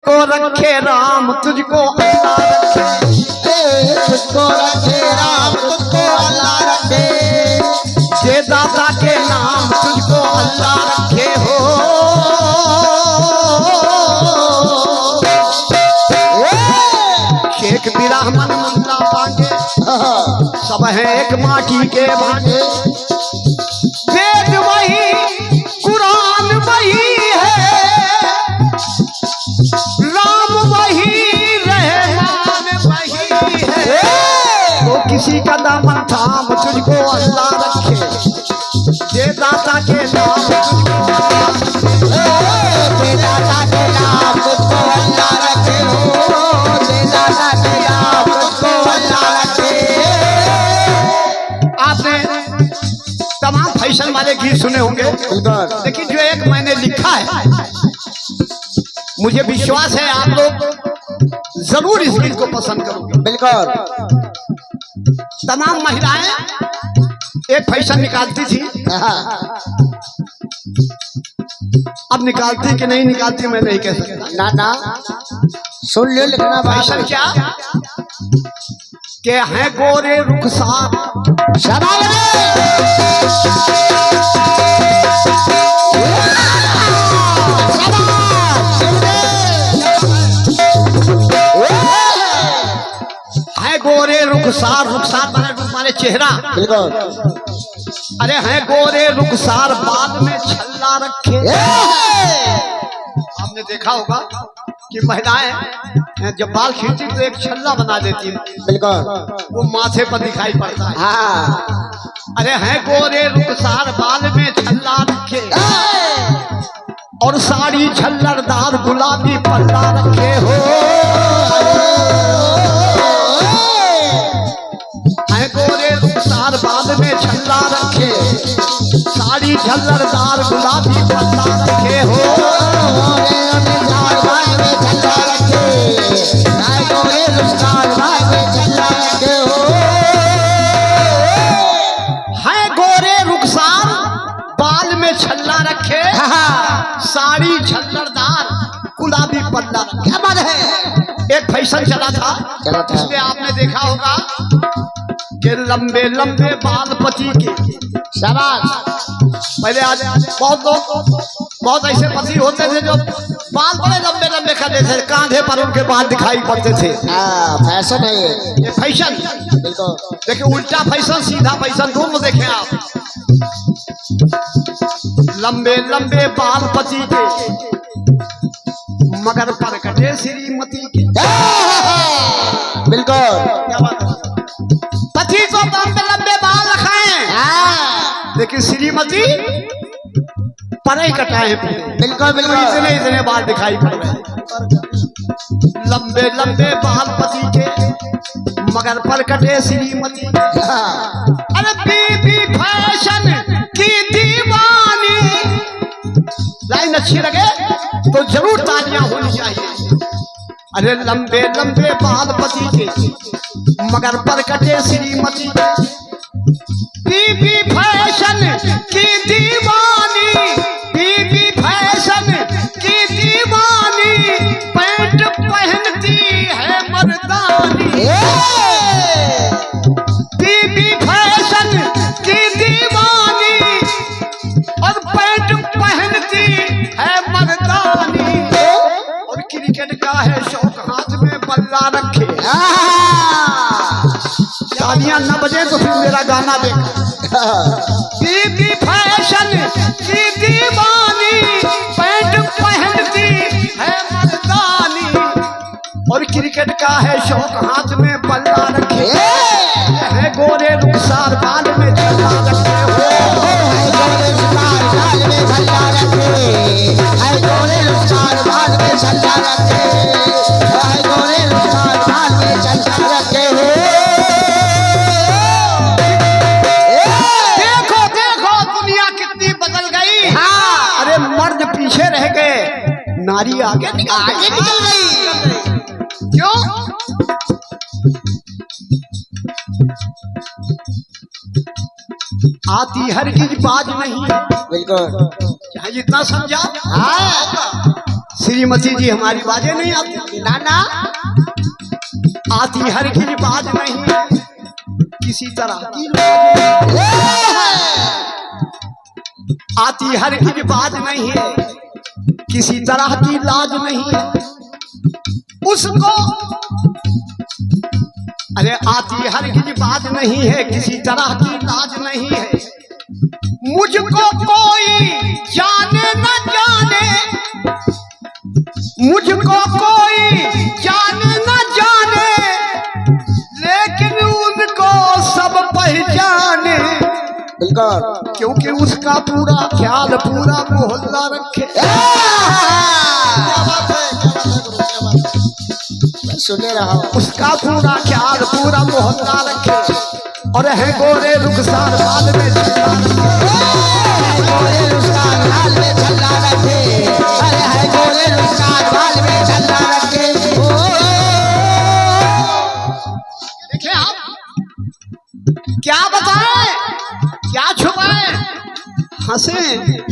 को रखे राम तुझको अल्लाह रखे, तुझको रखे राम तुझको अल्लाह रखे, जे दादा के नाम तुझको अल्लाह रखे हो। शेख बिराहमन मुल्ला पांगे सब है एक माटी के भांगे, वेद वही कुरान वही है, राम वही रहमान वही है। तो किसी का दामन थाम तुझको अल्लाह रखे, जे दाता के नाम जे दाता के नाम तुझको अल्लाह रखे हो, जे दाता के नाम तुझको अल्लाह रखे। आपने तमाम फैशन वाले गीत सुने होंगे, लेकिन जो एक मैंने लिखा है, मुझे विश्वास है आप लोग जरूर इस गीत को पसंद करोगे। बिल्कुल। तमाम महिलाएं एक फैशन निकालती थी, अब निकालती कि नहीं निकालती मैं नहीं कह सकता। ना ना सुन ले लिखना फैशन क्या के हैं गोरे रुखसार, है गोरे रुखसार, रुखसार माने चेहरा। अरे हैं गोरे रुखसार, बाल में छल्ला रखे। आपने देखा होगा कि महिलाएं जब बाल खींचती तो एक छल्ला बना देती है, बिल्कुल वो माथे पर दिखाई पड़ता है। अरे हैं गोरे रुखसार, बाल में छल्ला रखे, और साड़ी झल्लरदार गुलाबी पल्ला रखे हो। हैं गोरे रुखसार, बाल में छल्ला रखे, साड़ी झल्लरदार गुलाबी पल्ला रखे हो। साड़ी झल्लरदार गुलाबी पल्ला, क्या बात है। एक फैशन चला था, इसमें आपने देखा होगा कि लंबे लंबे बाल पति के, शाबाश। पहले आज बहुत लोग, बहुत ऐसे पति होते थे जो बाल बड़े लंबे लंबे करते थे, कांधे पर उनके बाल दिखाई पड़ते थे। फैशन है ये फैशन। देखिए उल्टा फैशन सीधा फैशन दोनों देखें आप। लंबे लंबे बाल पति के, मगर परकटे श्रीमती के। बिल्कुल क्या बात है। पति को लंबे लंबे बाल रखाएं, लेकिन श्रीमती परे कटाए। बिल्कुल बिल्कुल इतने इतने बाल दिखाई पड़ रहे हैं। लंबे लंबे बाल पति के, मगर परकटे श्रीमती। अरे बीबी फैशन की दीवानी, लाइन अच्छी लगे तो जरूर तालियां होनी चाहिए। अरे लंबे लंबे बाल पति के, मगर परकटे श्रीमती। बीबी फैशन की दीवानी, बीबी फैशन की दीवानी, पैंट पहनती है मर्दानी। बीबी फैशन की दीवानी, और पैंट पहनती है मर्दानी, और क्रिकेट का है शौक, हाथ में बल्ला रखे। तालियां न बजे तो फिर मेरा गाना देखा। बीबी फैशन की दीवानी, पैंट पहनती है मर्दानी, और क्रिकेट का है शौक, हाथ में बल्ला रखे। है गोरे रुखसार, बाल में छल्ला रखे हो। देखो देखो दुनिया कितनी बदल गई। अरे मर्द पीछे रह गए, नारी आगे निकल गई। क्यों? आती हरगिज बाज नहीं, बिल्कुल चाहे जितना समझा। श्रीमती जी हमारी बाजें नहीं आती ना ना आती हर की बाज नहीं है किसी तरह की लाज आती हर की बाज नहीं है किसी तरह की लाज नहीं है उसको अरे आती हर की बाज नहीं है किसी तरह की लाज नहीं है मुझको कोई जाने न जाने मुझको कोई जाने न जाने लेकिन उनको सब पहचाने बिल्कुल क्योंकि उसका पूरा ख्याल पूरा मोहल्ला रखे सुने रहा हूँ। उसका पूरा ख्याल पूरा मोहल्ला रखे और है गोरे रुखसार बाल में छल्ला रखे गोरे रुखसार बाल में छल्ला रखे अरे है गोरे रुखसार बाल में छल्ला रखे देखिए आप क्या बताएं क्या छुपाएं हंसे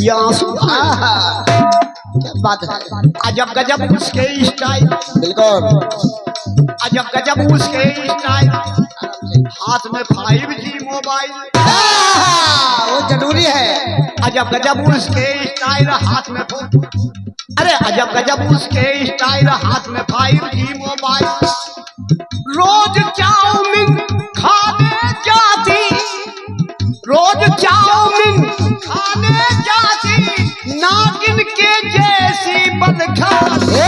या आंसू आए क्या बात है अजब गजब उसके स्टाइल बिल्कुल अजब गजब उसके स्टाइल हाथ में 5G मोबाइल वो जरूरी है अजब गजब उसके स्टाइल हाथ में अरे अजब गजब उसके स्टाइल हाथ में 5G मोबाइल रोज चाउमीन खाने जाती रोज चाउमीन खाने जाती नागिन के जैसी बदखाती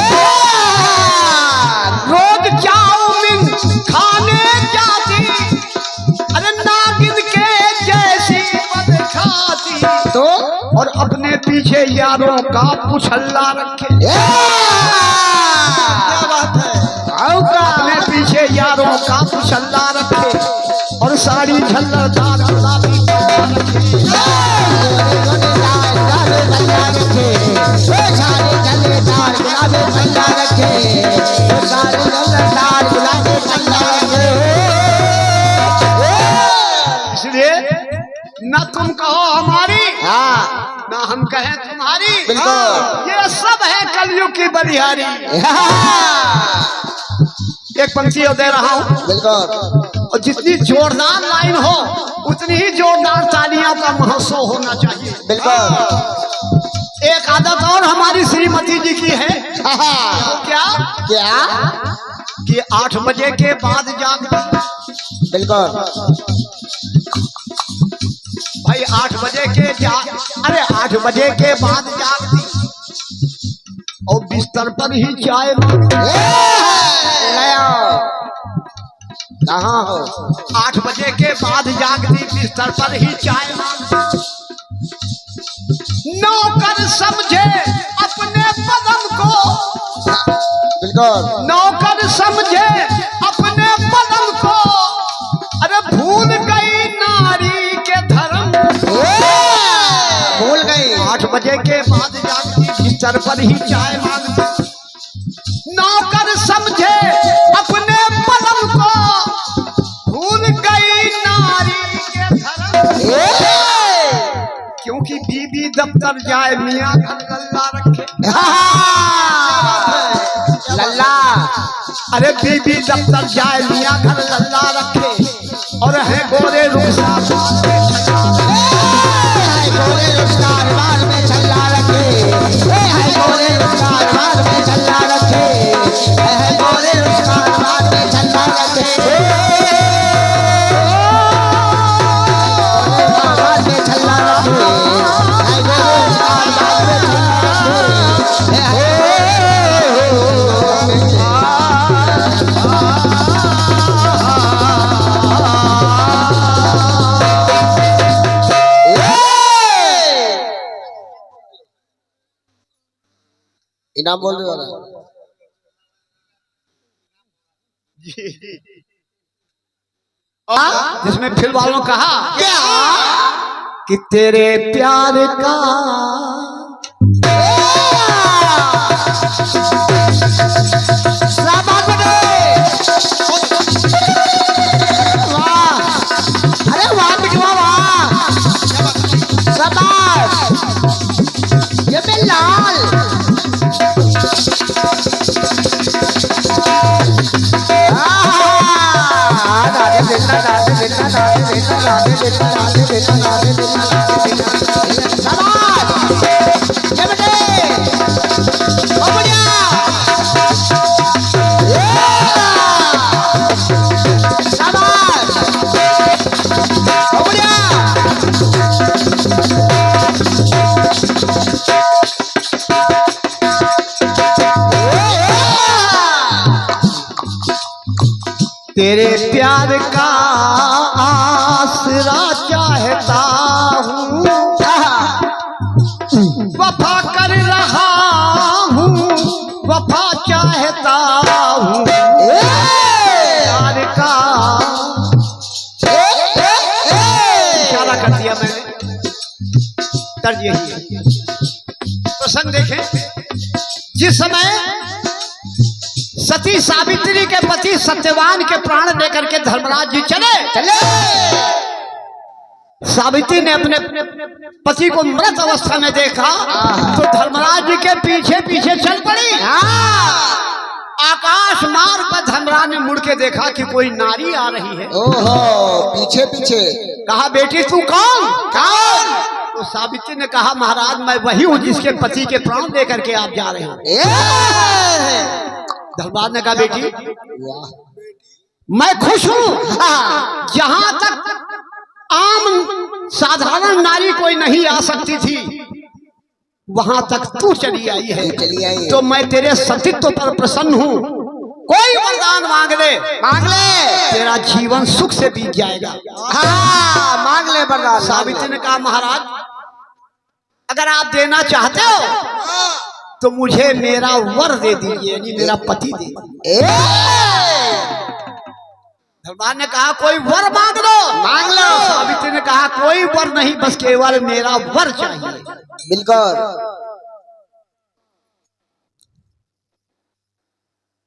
रोज चाउमीन खाने जाती अरे नागिन के जैसी बदखाती तो और अपने पीछे यारों का पुछल्ला रखे क्या बात है अपने पीछे यारों का पुछल्ला रखे और साड़ी झल्लरदार गुलाबी इसलिए न तुम कहो हमारी हाँ ना हम कहें तुम्हारी बिल्कुल। ये सब है कलयुग की बलिहारी एक पंक्ति और दे रहा हूँ बिल्कुल और जितनी जोरदार लाइन हो उतनी ही जोरदार तालियों का महोत्सव होना चाहिए बिल्कुल एक आदत और हमारी श्रीमती जी की है तो क्या क्या कि 8 बजे के बाद जागती बिल्कुल भाई 8 बजे के अरे 8 बजे के बाद जागती और बिस्तर पर ही चाय कहाँ हो 8 बजे के बाद जागती बिस्तर पर ही चाय मांगती नौकर समझे अपने पदम को बिल्कुल नौकर समझे अपने पदम को अरे भूल गई नारी के धर्म भूल गई 8 बजे के बाद जागती बिस्तर पर ही चाय मांगती नौकर समझे अपने पदम को भूल गई नारी के धर्म क्योंकि बीबी दफ्तर जाए मियाँ घर गल्ला रखे लल्ला अरे बीबी दफ्तर जाए मियाँ घर गल्ला रखे और है गोरे रुखसार गोरे रुखसार बाल में छल्ला रखे है गोरे रुखसार बाल में छल्ला रखे है गोरे रुखसार बाल में छल्ला रखे बाल में छल्ला रखे है गोरे रुखसार बाल में छल्ला इनाम बोल रहे हो जिसमें फिल्म वालों कहा क्या कि तेरे प्यार का अरे वाह बिटवा वाह शाबाश ये मैं लाल तेरे प्यार का आसरा चाहता हूँ, वफा कर रहा हूँ, वफा चाहता हूँ। प्यार का इशारा कर दिया मैंने, तर्ज यही है। प्रसंग देखें, जिस समय सती सावित्री के पति सत्यवान के प्राण लेकर के धर्मराज जी चले, सावित्री ने अपने पति को मृत अवस्था में देखा तो धर्मराज जी के पीछे पीछे चल पड़ी। आकाश मार्ग पर धर्मराज ने मुड़ के देखा कि कोई नारी आ रही है। ओहो, पीछे पीछे। कहा, बेटी तू कौन? कौन? तो सावित्री ने कहा, महाराज मैं वही हूँ जिसके पति के प्राण लेकर के आप जा रहे हैं। धर्मराज ने कहा, बेटी मैं खुश हूं, जहां तक आम साधारण नारी कोई नहीं आ सकती थी वहां तक तू चली आई है, तो मैं तेरे सतीत्व पर प्रसन्न हूं। कोई वरदान मांग ले, मांग ले, तेरा जीवन सुख से बीत जाएगा। हाँ, मांग ले वरदान। सावित्री ने कहा, महाराज अगर आप देना चाहते हो तो मुझे मेरा वर दे दीजिए, यानी मेरा पति दे दीजिए। धर्मराज ने कहा, कोई वर मांग लो। मांग लो। सावित्री ने कहा, कोई वर नहीं, बस केवल मेरा वर चाहिए। बिल्कुल।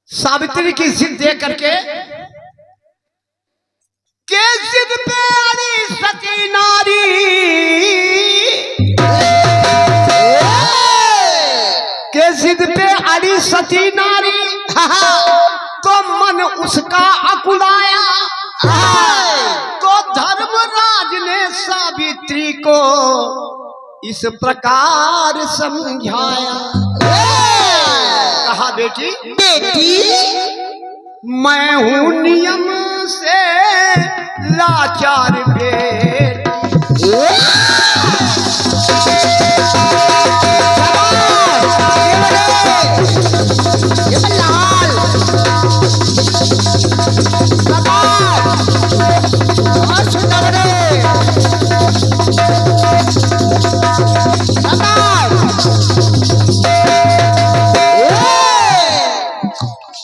सावित्री की जिद दे करके के जिद पे अड़ी सती नारी, के जिद पे अड़ी सती नारी, तो मन उसका अकुलाया, तो धर्मराज ने सावित्री को इस प्रकार समझाया। कहा, बेटी बेटी मैं हूँ नियम से लाचार बेटी,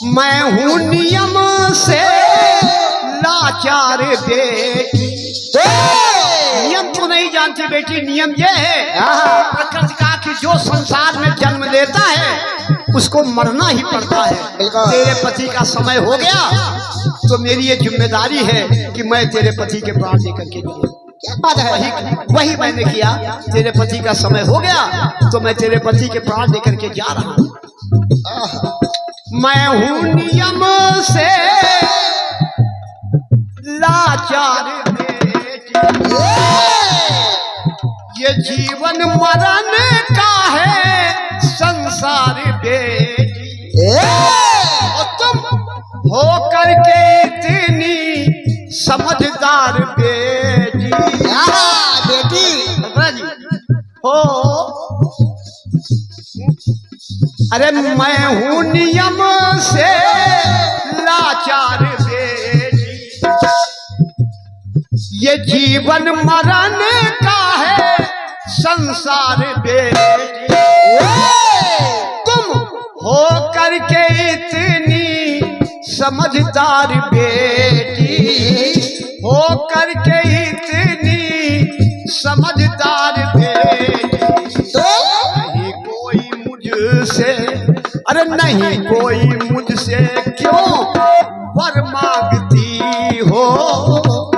मैं हूँ नियम से लाचार बेटी। नियम तो नहीं जानती बेटी, नियम ये है प्रकृति का कि जो संसार में जन्म लेता है उसको मरना ही पड़ता है। तेरे पति का समय हो गया तो मेरी ये जिम्मेदारी है कि मैं तेरे पति के प्राण लेकर के लिए, क्या बात है, वही मैंने किया। तेरे पति का समय हो गया तो मैं तेरे पति के प्राण लेकर के जा रहा हूँ। मैं हूँ नियम से लाचार बेटी, ये जीवन मरण का है संसार बेटी, और तुम हो करके इतनी समझदार बेटी, बेटी हो। अरे मैं हूँ नियम से लाचार बेटी, ये जीवन मरण का है संसार बेटी, तुम हो करके इतनी समझदार बेटी, हो करके इतनी समझदार बेटी, नहीं कोई मुझसे, अरे नहीं कोई मुझसे क्यों वर मांगती हो,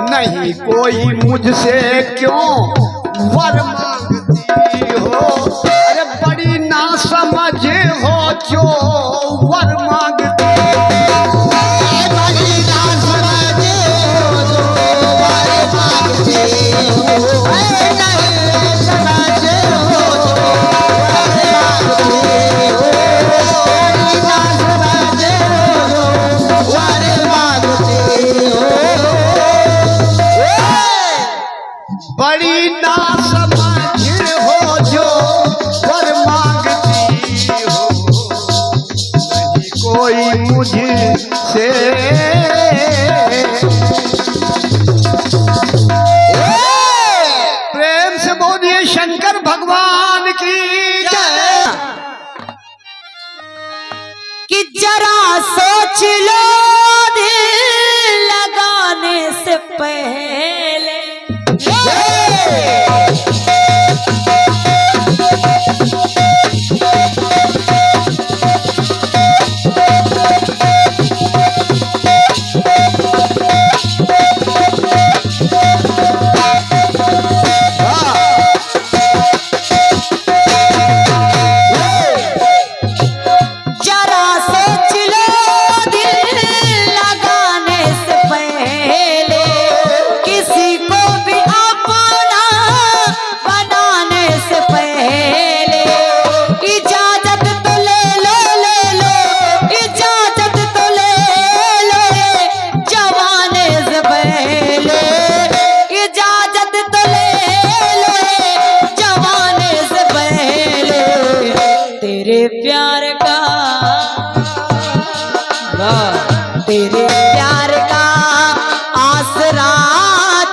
नहीं कोई मुझसे क्यों वर मांगती हो, अरे बड़ी ना समझ हो जो वर मांगती हो, बड़ी ना समझ हो जो वर मांगती हो। कोई मुझसे प्रेम से बोलिए शंकर भगवान की जय। कि जरा सोच लो दिल लगाने से पहले तेरे प्यार का आसरा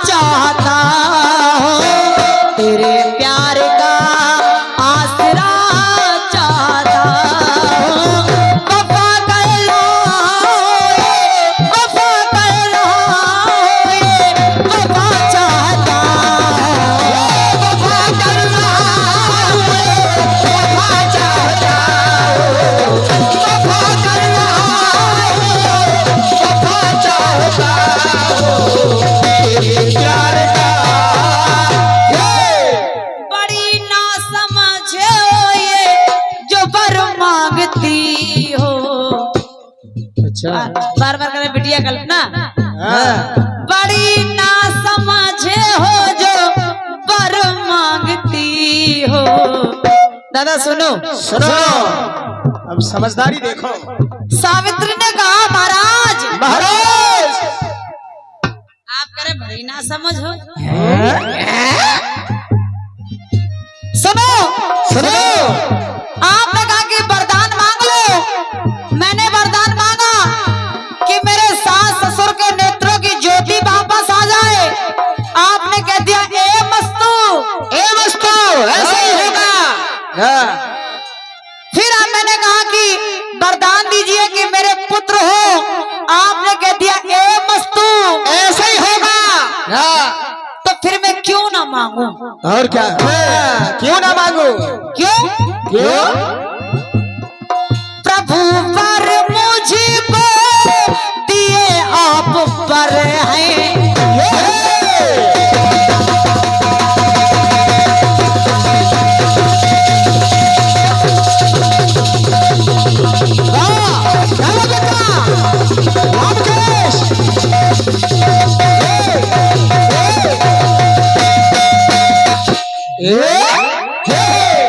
चाहता हूँ, तेरे प्यार का आसरा चाहता हूँ। वफा कर लो वफा कर लो वफा चाहता हूँ, वफा कर लो वफा चाहता हूँ, वफा कर लो बड़ी ना समझे हो ये जो बर मांगती हो। अच्छा बार बार करे बिटिया कल्पना। बड़ी ना समझे हो जो बर मांगती हो। दादा सुनो सुनो, अब समझदारी देखो। सावित्री ने कहा महाराज महाराज आप करे बड़ी ना समझ हो। सुनो सुनो, आपने कहा कि वरदान मांग लो। मैंने वरदान मांगा कि मेरे सास ससुर के नेत्रों की ज्योति वापस आ जाए। आपने कह दिया ए मस्तू ऐसे ही होगा। फिर मैंने कहा कि वरदान दीजिए कि मेरे पुत्र हो। आपने कह दिया ए मस्तू ऐसे ही होगा। तो फिर मैं क्यों ना मांगू? और क्या, क्यों ना मांगू? क्यों? प्रभु पर मुझको दिए आप पर हैं।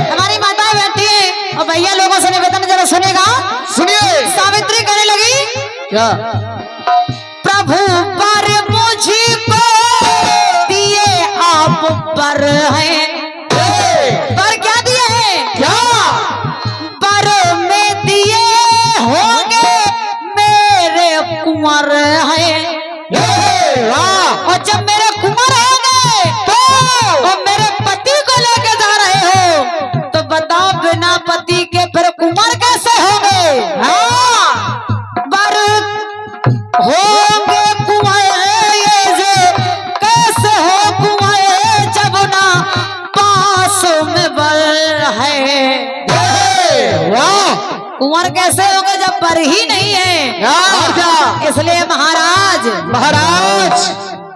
हमारी माताएं बैठी है और भैया लोगों से निवेदन जरा सुनेगा। सुनिए। सावित्री कहने लगी क्या? प्रभु पर मुझको दिए आप पर हैं। पर क्या दिए हैं? क्या? पर में दिए होंगे मेरे कुंवर हैं। और जब मेरे कुंवर होंगे तो और मेरे पति को लेके जा रहे हो तो बताओ बिना पति के फिर कुंवर कैसे होंगे? हाँ बर होंगे कुंवर ये जे कैसे हो कुंवर जब ना पास में बर है। कुंवर कैसे होंगे जब बर ही नहीं है? इसलिए महाराज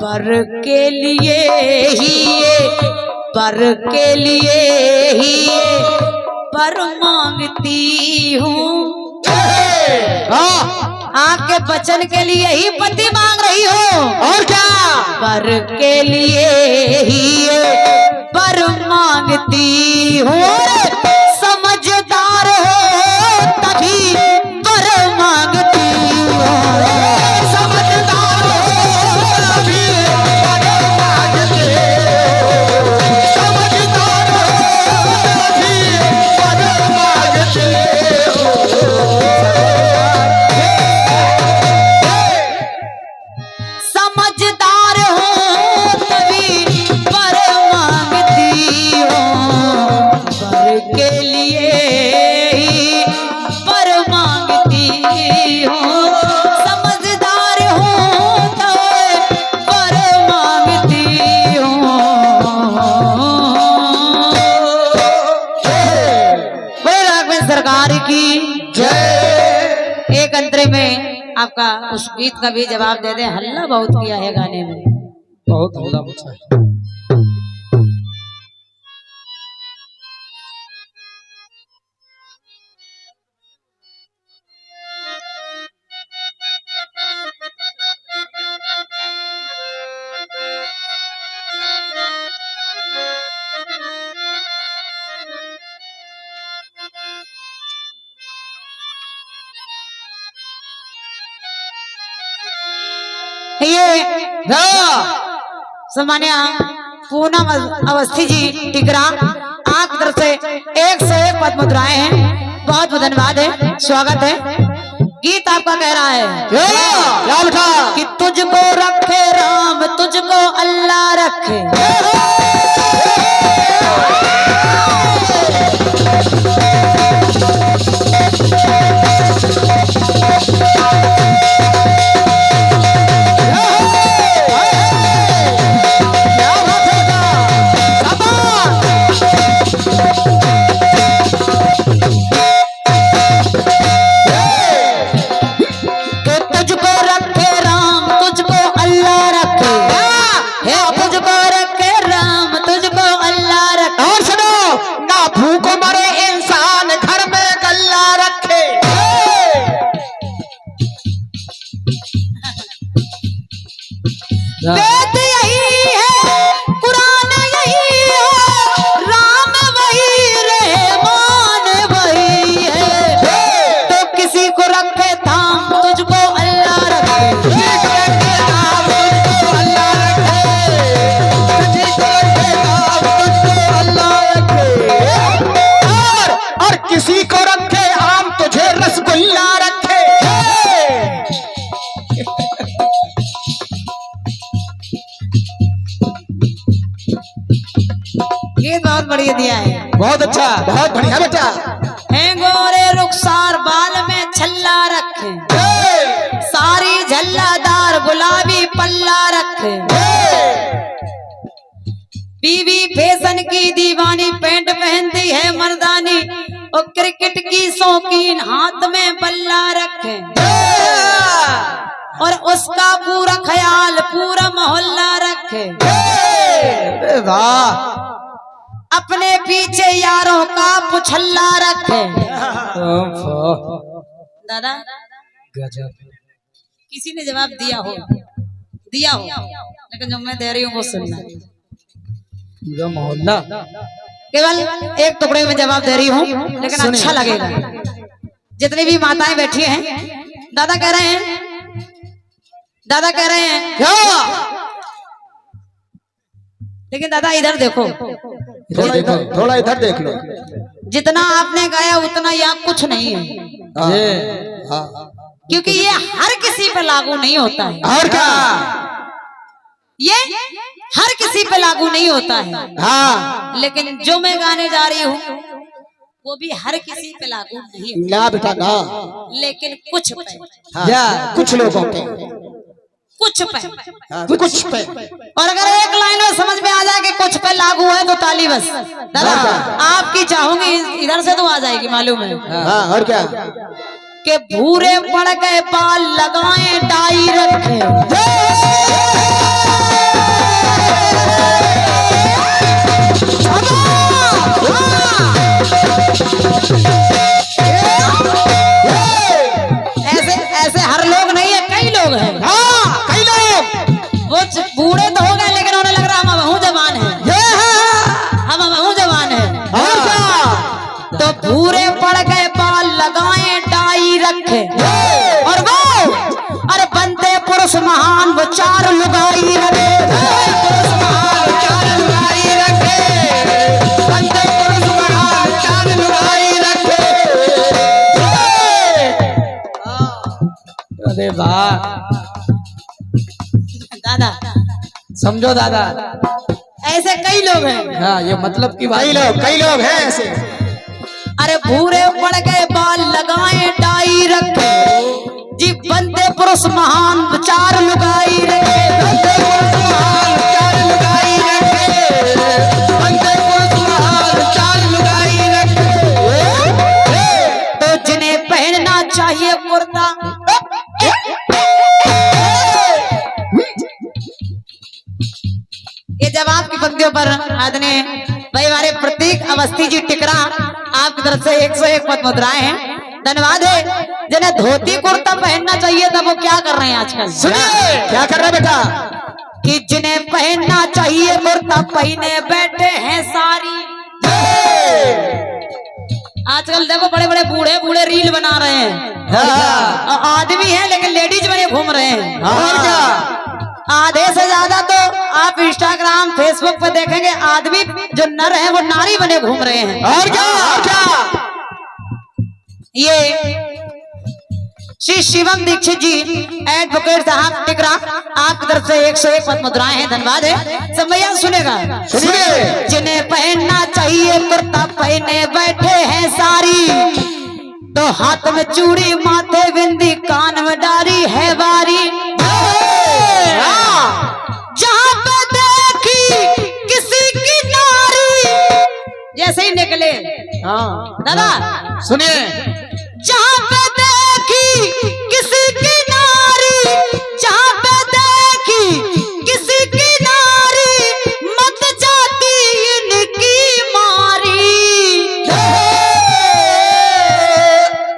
पर के लिए ही पर मांगती हूँ। आपके बचन के लिए ही पति मांग रही हो। और क्या? पर के लिए ही पर मांगती हूँ। समझदार हो तभी पर मांगती हूँ। समझदार हो तभी पर मांगती हूँ। समझदार हो तभी पर मांगती हूँ। हूँ, समझदार हूँ तो वर मांगती हूँ। राघवेंद्र सरकार की जय। एक अंतरे में आपका उस गीत का भी जवाब दे दे। हल्ला बहुत किया है गाने में, बहुत हल्ला मचा है। ये सम्मान्य पूनम अवस्थी जी टिकरा आप तरफ से 101 पद मुद्राएं हैं। बहुत बहुत धन्यवाद है, स्वागत है। गीत आपका कह रहा है क्या बेटा? कि तुझको रखे राम, तुझको अल्लाह रखे। वेद यही है, कुरान यही है, राम वही रहमान वही है। तो किसी को रखे थाम, तुझको अल्लाह रखे। और किसी को रखे आम, तुझे रसगुल्ला रखे। ये बहुत बढ़िया दिया है, बहुत अच्छा, बहुत बढ़िया बेटा। है गोरे रुखसार बाल में छल्ला रखे, सारी झल्लादार गुलाबी पल्ला रखे। बीवी फैशन की दीवानी, पैंट पहनती है मर्दानी, और क्रिकेट की शौकीन, हाथ में बल्ला रखे। और उसका पूरा ख्याल पूरा मोहल्ला रखे। वाह, अपने पीछे यारों का पुछल्ला रखे। दादा गजब। किसी ने जवाब दिया हो, लेकिन जो मैं दे रही हूँ वो सुनना। पूरा मोहल्ला केवल एक टुकड़े में जवाब दे रही हूँ, लेकिन अच्छा लगेगा। जितनी भी माताएं बैठी हैं, दादा कह रहे हैं क्या? लेकिन दादा इधर देखो, थोड़ा इधर देख लो। जितना आपने गाया उतना यहाँ कुछ नहीं है, क्योंकि ये हर किसी पे लागू नहीं होता है। और क्या? ये हर किसी पे लागू नहीं होता है। हाँ, लेकिन जो मैं गाने जा रही हूँ वो भी हर किसी पे लागू नहीं होता, ना बेटा ना। लेकिन कुछ पे, कुछ लोगों पे, कुछ पे। कुछ पे। और अगर एक लाइन में समझ में आ जाए कि कुछ पे लागू है तो ताली बस। दादा आपकी चाहूंगी इधर से तो आ जाएगी, मालूम है। हाँ, और क्या? कि भूरे पड़ गए बाल लगाए डाई रखे। ऐसे ऐसे हर लोग नहीं है, कई लोग हैं। हाँ, कई लोग। वो बूढ़े तो हो गए, लेकिन उन्हें लग रहा हम बहु जवान है, हम बहु जवान है। और क्या? तो भूरे पड़ गए बाल लगाए डाई रखे। और वो अरे बनते पुरुष महान, वो चार लुगाई रखे। पुरुष महान चार लुगाई रखे, बनते पुरुष महान चार लुगाई रखे। अरे वाह, दादा समझो दादा। ऐसे कई लोग हैं। हाँ, ये मतलब की बात। कई लोग हैं ऐसे। अरे भूरे पड़ गए बाल लगाए डाई रखे, पुरुष महान विचार लुगाई रखे, बंदे पुरुष महान चार लुगाई रखे, बंदे पुरुष महान चार लुगाई रखे। तो जिन्हें पहनना चाहिए कुर्ता, ये जवाब की पंक्तियों पर आदरणीय भाई हमारे प्रतीक अवस्थी जी टिकरा आपकी तरफ से 101 पद मुद्राएं हैं, धन्यवाद है। जिन्हें धोती कुर्ता पहनना चाहिए था वो क्या कर रहे हैं आजकल? सुनिए क्या कर रहे बेटा? कि जिन्हें पहनना चाहिए कुर्ता पहने बैठे हैं सारी। आजकल देखो बड़े बड़े बूढ़े बूढ़े रील बना रहे हैं, हाँ। आदमी है लेकिन लेडीज बने घूम रहे हैं। और क्या? आधे से ज्यादा तो आप इंस्टाग्राम फेसबुक पे देखेंगे आदमी जो नर है वो नारी बने घूम रहे हैं। और क्या? और क्या? ये श्री शिवम दीक्षित जी एडवोकेट साहब टिकरा आपकी तरफ से 101 पद मुद्राएं हैं, धन्यवाद है। सब भैया सुनेगा, सुनिए। जिन्हें पहनना चाहिए कुर्ता पहने बैठे हैं सारी, तो हाथ में चूड़ी माथे बिंदी कान में डारी है बारी। जहाँ पे देखी किसी की नारी, जैसे ही निकले दादा सुनिए जहाँ पे देखी किसी की नारी, जहाँ पे देखी किसी की नारी, मत जाती इनकी मारी।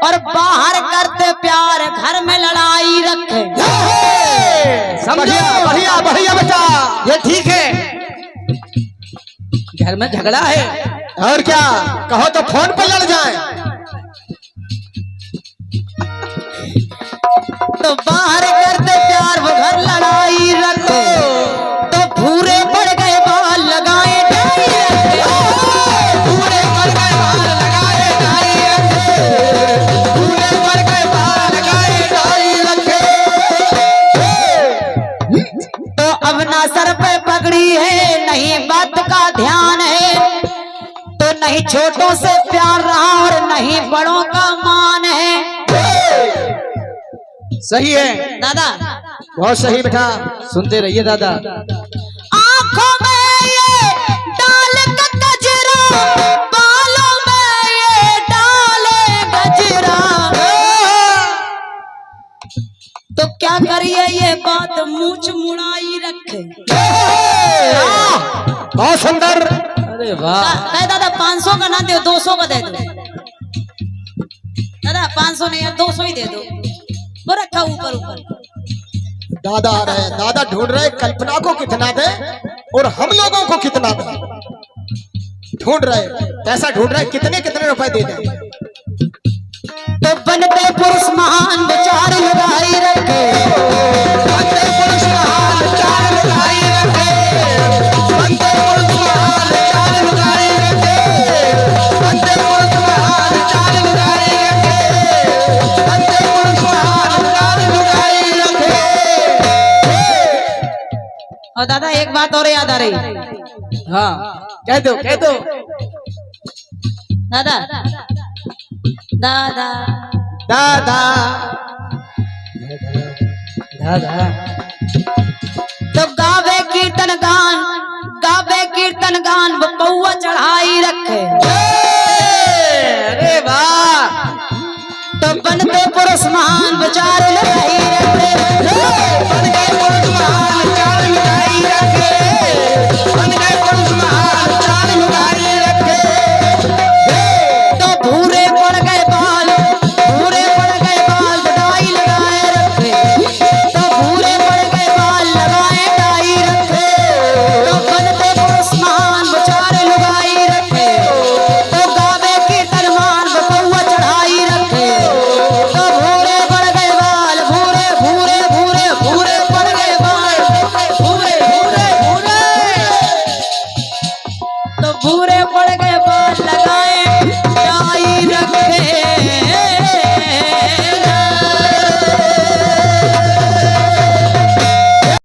और बाहर करते प्यार घर में लड़ाई रखे। समझो, बढ़िया बढ़िया बेटा, ये ठीक है। घर में झगड़ा है और क्या? कहो तो फोन पे लड़ जाए। तो बाहर करते प्यार वो घर लड़ाई रखे, तो भूरे पड़ गए बाल लगाए डाई रखे, पूरे पर गए बाल लगाए डाई रखे, पूरे पर गए बाल लगाए डाई रखे। तो अब ना सर पे पगड़ी है नहीं बात का ध्यान है, तो नहीं छोटों से प्यार रहा और नहीं बड़ों का मान है। सही है दादा बहुत सही बेटा, सुनते रहिए दादा। आंखों में ये डाल का गजरा, बालों में ये डाले गजरा, तो क्या करिए ये बात मूंछ मुड़ाई रखे। बहुत सुंदर। अरे वाह दादा 500 का ना दो 200 का दे दो दादा, 500 नहीं यार 200 ही दे दो, वो रखा ऊपर ऊपर। दादा आ रहे हैं, दादा ढूंढ रहे हैं कल्पना को कितना दे और हम लोगों को कितना दे, ढूंढ रहे पैसा ढूंढ रहे कितने कितने रुपए दे दें। तो बनते पुरुष महान विचार लगाई रखे, बनते पुरुष महान चार लगाई रखे, बनते पुरुष महान चार लगाई रखे, बनते पुरुष महान चार लगाई रखे, बनते पुरुष महान चार लगाई रखे। और दादा एक बात और याद आ रही। हाँ कह दो दादा दादा दादा दादा। तो गावे कीर्तन गान वो पौआ चढ़ाई रखे, अरे वाह। तो बनते पुरुष महान विचार